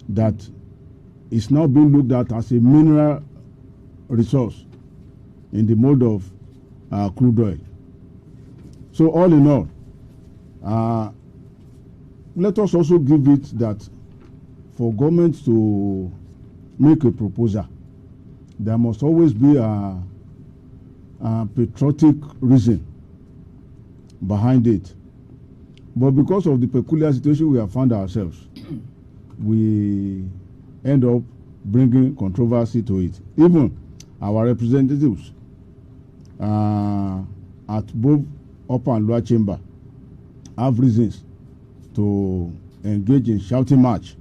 that is now being looked at as a mineral resource in the mode of crude oil. So all in all, let us also give it that for government to make a proposal, there must always be a patriotic reason behind it. But because of the peculiar situation we have found ourselves, we end up bringing controversy to it. Even our representatives at both upper and lower chamber have reasons to engage in shouting match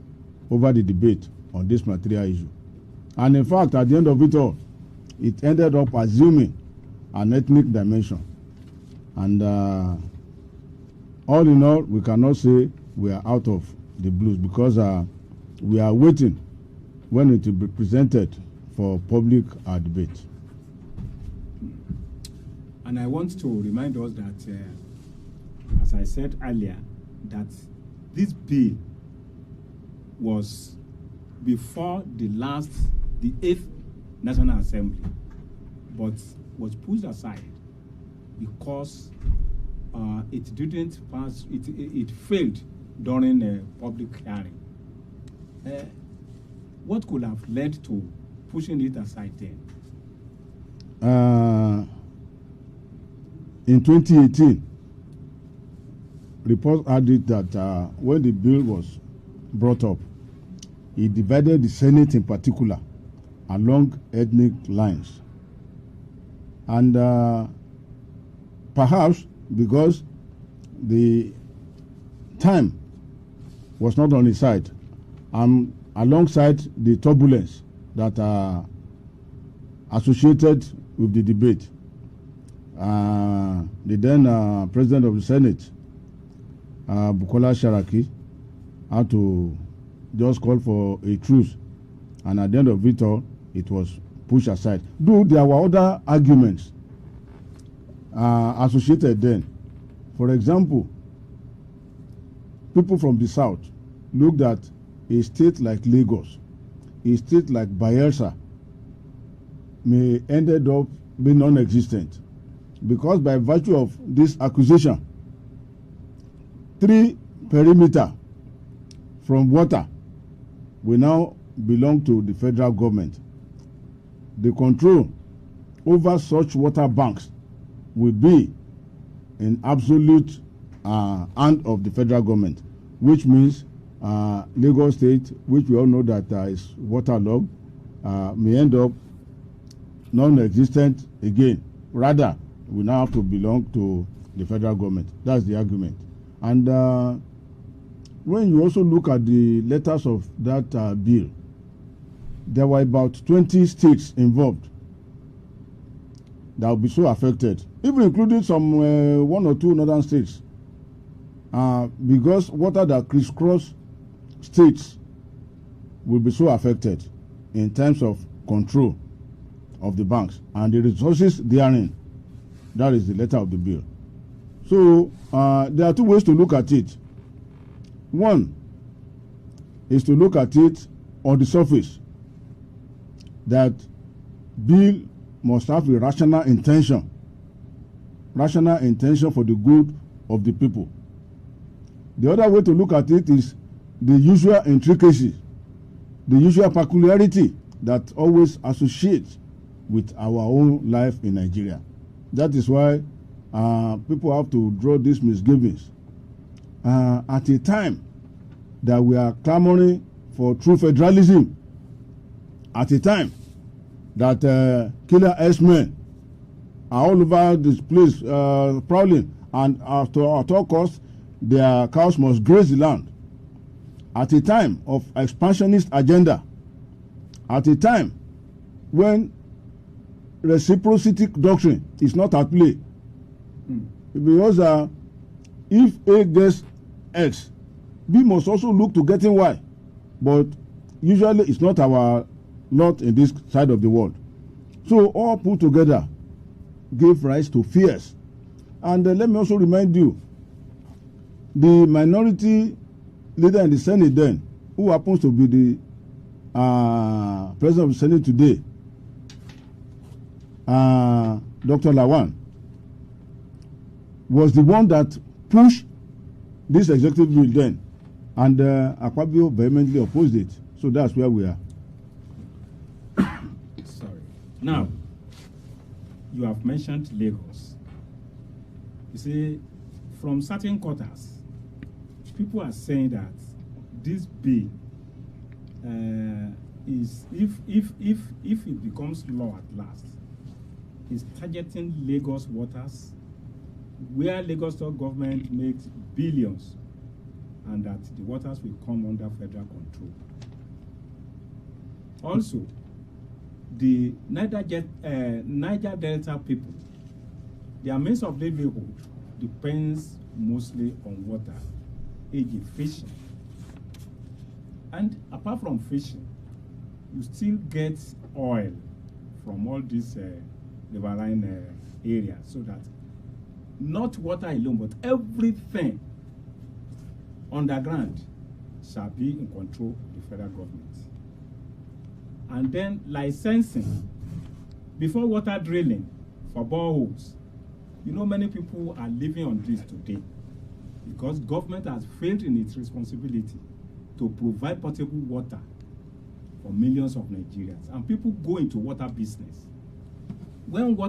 over the debate on this material issue. And in fact, at the end of it all, it ended up assuming an ethnic dimension. And all in all, we cannot say we are out of the blues because we are waiting when it will be presented for public debate. And I want to remind us that, as I said earlier, that this bill was before the 8th National Assembly, but was pushed aside because it didn't pass, it failed during a public hearing. What could have led to pushing it aside then? In 2018, reports had it that when the bill was brought up, it divided the Senate in particular along ethnic lines. And perhaps because the time was not on his side, and alongside the turbulence that are associated with the debate, the then President of the Senate, Bukola Saraki, had to just call for a truce, and at the end of it all, it was pushed aside. Though there were other arguments associated then. For example, people from the south looked at a state like Lagos, a state like Bayelsa may ended up being non-existent because by virtue of this acquisition, 3 perimeter from water will now belong to the federal government. The control over such water banks will be in absolute hand of the federal government, which means Lagos State, which we all know that is waterlogged, may end up non-existent again. Rather, we now have to belong to the federal government. That's the argument. And when you also look at the letters of that bill, there were about 20 states involved that will be so affected, even including some 1 or 2 northern states, because water that crisscross states will be so affected in terms of control of the banks and the resources therein. That is the letter of the bill. So there are 2 ways to look at it. One is to look at it on the surface, that bill must have a rational intention for the good of the people. The other way to look at it is the usual intricacy, the usual peculiarity that always associates with our own life in Nigeria. That is why people have to draw these misgivings at a time that we are clamoring for true federalism, at a time that killer S-men are all over this place prowling, and at all costs their cows must graze the land, at a time of expansionist agenda, at a time when reciprocity doctrine is not at play. Because if A gets X, B must also look to getting Y. But usually it's not our lot in this side of the world. So all put together gave rise to fears. And let me also remind you, the minority leader in the Senate then who happens to be the president of the Senate today, Dr. Lawan, was the one that pushed this executive bill then, and Akpabio vehemently opposed it. So that's where we are. Sorry. Now, you have mentioned Lagos. You see, from certain quarters, people are saying that this bill is, if it becomes law at last, is targeting Lagos waters, where Lagos State government makes billions, and that the waters will come under federal control. Also, the Niger Delta people, their means of livelihood depends mostly on water, e.g. fishing. And apart from fishing, you still get oil from all these riverine areas, so that not water alone, but everything underground shall be in control of the federal government. And then licensing, before water drilling for boreholes. You know, many people are living on this today because government has failed in its responsibility to provide potable water for millions of Nigerians. And people go into water business. When water